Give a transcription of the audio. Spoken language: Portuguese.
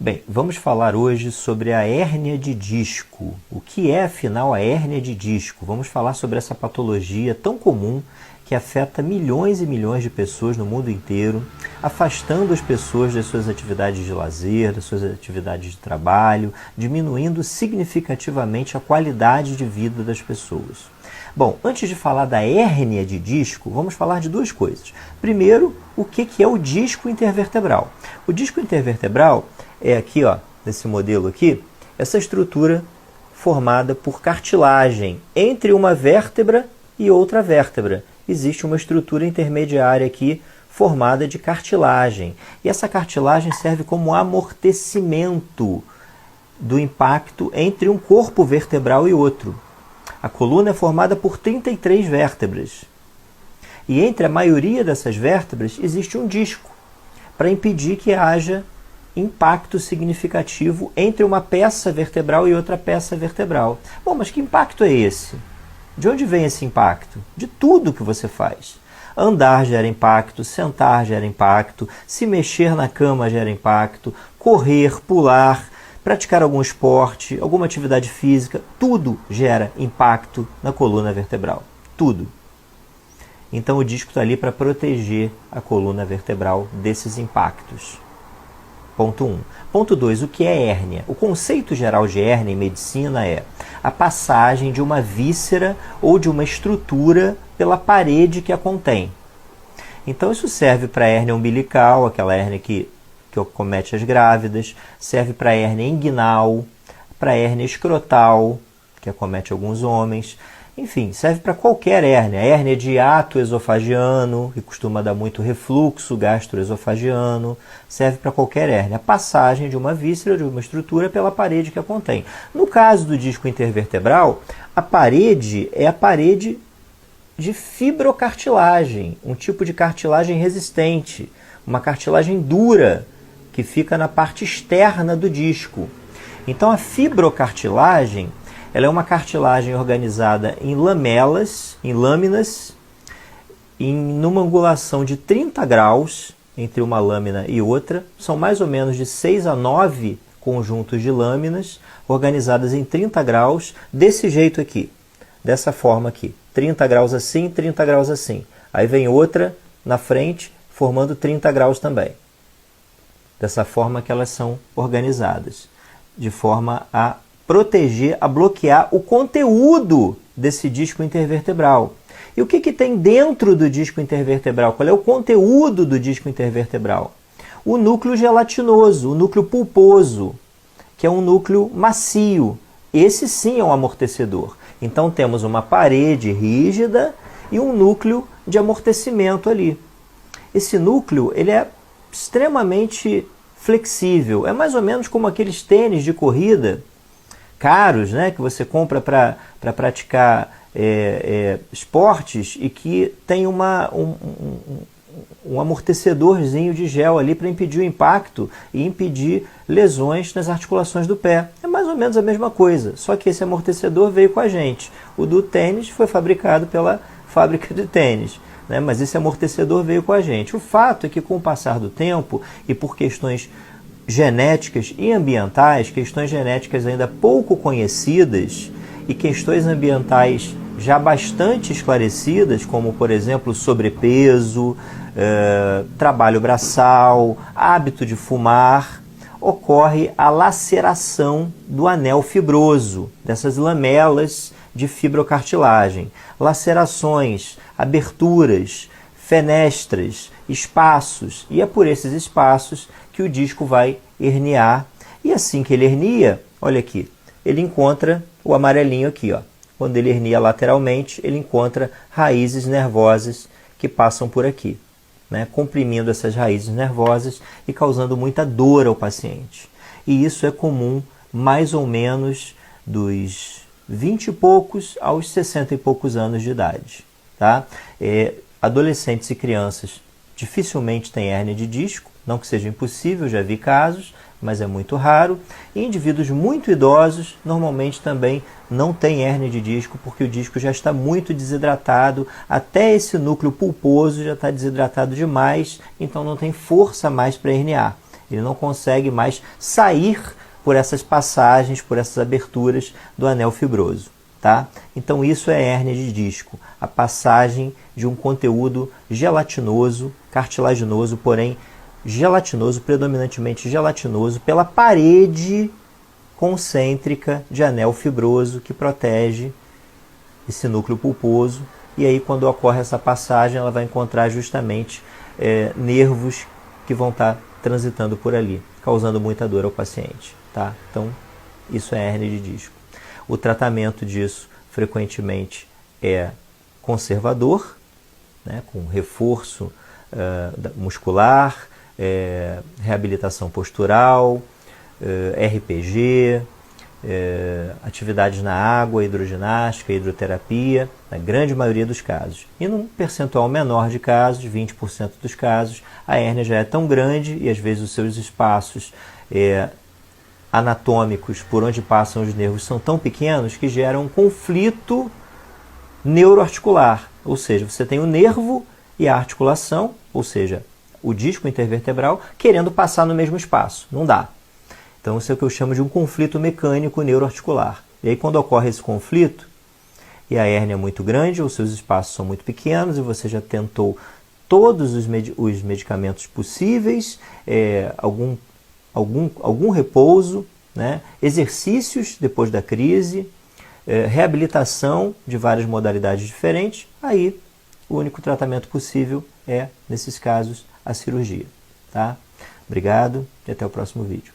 Bem, vamos falar hoje sobre a hérnia de disco. O que é, afinal, a hérnia de disco? Vamos falar sobre essa patologia tão comum que afeta milhões e milhões de pessoas no mundo inteiro, afastando as pessoas das suas atividades de lazer, das suas atividades de trabalho, diminuindo significativamente a qualidade de vida das pessoas. Bom, antes de falar da hérnia de disco, vamos falar de duas coisas. Primeiro, o que é o disco intervertebral? O disco intervertebral é aqui, ó, nesse modelo aqui, essa estrutura formada por cartilagem entre uma vértebra e outra vértebra. Existe uma estrutura intermediária aqui formada de cartilagem. E essa cartilagem serve como amortecimento do impacto entre um corpo vertebral e outro. A coluna é formada por 33 vértebras. E entre a maioria dessas vértebras existe um disco para impedir que haja impacto significativo entre uma peça vertebral e outra peça vertebral. Bom, mas que impacto é esse? De onde vem esse impacto? De tudo que você faz. Andar gera impacto, sentar gera impacto, se mexer na cama gera impacto, correr, pular, praticar algum esporte, alguma atividade física, tudo gera impacto na coluna vertebral. Tudo. Então o disco está ali para proteger a coluna vertebral desses impactos. Ponto 1. Ponto 2. O que é hérnia? O conceito geral de hérnia em medicina é a passagem de uma víscera ou de uma estrutura pela parede que a contém. Então isso serve para a hérnia umbilical, aquela hérnia que acomete as grávidas, serve para a hérnia inguinal, para a hérnia escrotal, que acomete alguns homens. Enfim, serve para qualquer hérnia. Hérnia de hiato esofagiano, que costuma dar muito refluxo gastroesofagiano, serve para qualquer hérnia. A passagem de uma víscera, de uma estrutura, pela parede que a contém. No caso do disco intervertebral, a parede é a parede de fibrocartilagem, um tipo de cartilagem resistente, uma cartilagem dura, que fica na parte externa do disco. Então a fibrocartilagem, ela é uma cartilagem organizada em lamelas, em lâminas, numa angulação de 30 graus entre uma lâmina e outra. São mais ou menos de 6 a 9 conjuntos de lâminas, organizadas em 30 graus, desse jeito aqui, dessa forma aqui. 30 graus assim, 30 graus assim. Aí vem outra na frente, formando 30 graus também. Dessa forma que elas são organizadas, de forma a proteger, a bloquear o conteúdo desse disco intervertebral. E o que tem dentro do disco intervertebral? Qual é o conteúdo do disco intervertebral? O núcleo gelatinoso, o núcleo pulposo, que é um núcleo macio. Esse sim é um amortecedor. Então temos uma parede rígida e um núcleo de amortecimento ali. Esse núcleo ele é extremamente flexível. É mais ou menos como aqueles tênis de corrida caros, né, que você compra para praticar esportes e que tem um amortecedorzinho de gel ali para impedir o impacto e impedir lesões nas articulações do pé. É mais ou menos a mesma coisa, só que esse amortecedor veio com a gente. O do tênis foi fabricado pela fábrica de tênis, né, mas esse amortecedor veio com a gente. O fato é que com o passar do tempo e por questões genéticas e ambientais, questões genéticas ainda pouco conhecidas e questões ambientais já bastante esclarecidas, como por exemplo sobrepeso, trabalho braçal, hábito de fumar, ocorre a laceração do anel fibroso, dessas lamelas de fibrocartilagem. Lacerações, aberturas, fenestras, espaços, e é por esses espaços que o disco vai herniar. E assim que ele hernia, olha aqui, ele encontra o amarelinho aqui, ó. Quando ele hernia lateralmente, ele encontra raízes nervosas que passam por aqui, né, comprimindo essas raízes nervosas e causando muita dor ao paciente. E isso é comum mais ou menos dos 20 e poucos aos 60 e poucos anos de idade. Tá? Adolescentes e crianças dificilmente têm hérnia de disco, não que seja impossível, já vi casos, mas é muito raro. E indivíduos muito idosos normalmente também não têm hérnia de disco, porque o disco já está muito desidratado, até esse núcleo pulposo já está desidratado demais, então não tem força mais para herniar. Ele não consegue mais sair por essas passagens, por essas aberturas do anel fibroso. Tá? Então isso é hérnia de disco, a passagem de um conteúdo gelatinoso, cartilaginoso, porém gelatinoso, predominantemente gelatinoso, pela parede concêntrica de anel fibroso que protege esse núcleo pulposo. E aí, quando ocorre essa passagem, ela vai encontrar justamente nervos que vão estar transitando por ali, causando muita dor ao paciente. Tá? Então, isso é hérnia de disco. O tratamento disso, frequentemente, é conservador, né, com reforço muscular, reabilitação postural, RPG, atividades na água, hidroginástica, hidroterapia, na grande maioria dos casos. E num percentual menor de casos, 20% dos casos, a hérnia já é tão grande e às vezes os seus espaços anatômicos por onde passam os nervos são tão pequenos que geram um conflito neuroarticular. Ou seja, você tem o nervo e a articulação, ou seja, o disco intervertebral, querendo passar no mesmo espaço. Não dá. Então isso é o que eu chamo de um conflito mecânico neuroarticular. E aí quando ocorre esse conflito, e a hérnia é muito grande, os seus espaços são muito pequenos, e você já tentou todos os medicamentos possíveis, algum repouso, né? Exercícios depois da crise, reabilitação de várias modalidades diferentes, aí o único tratamento possível é, nesses casos, a cirurgia. Tá? Obrigado e até o próximo vídeo.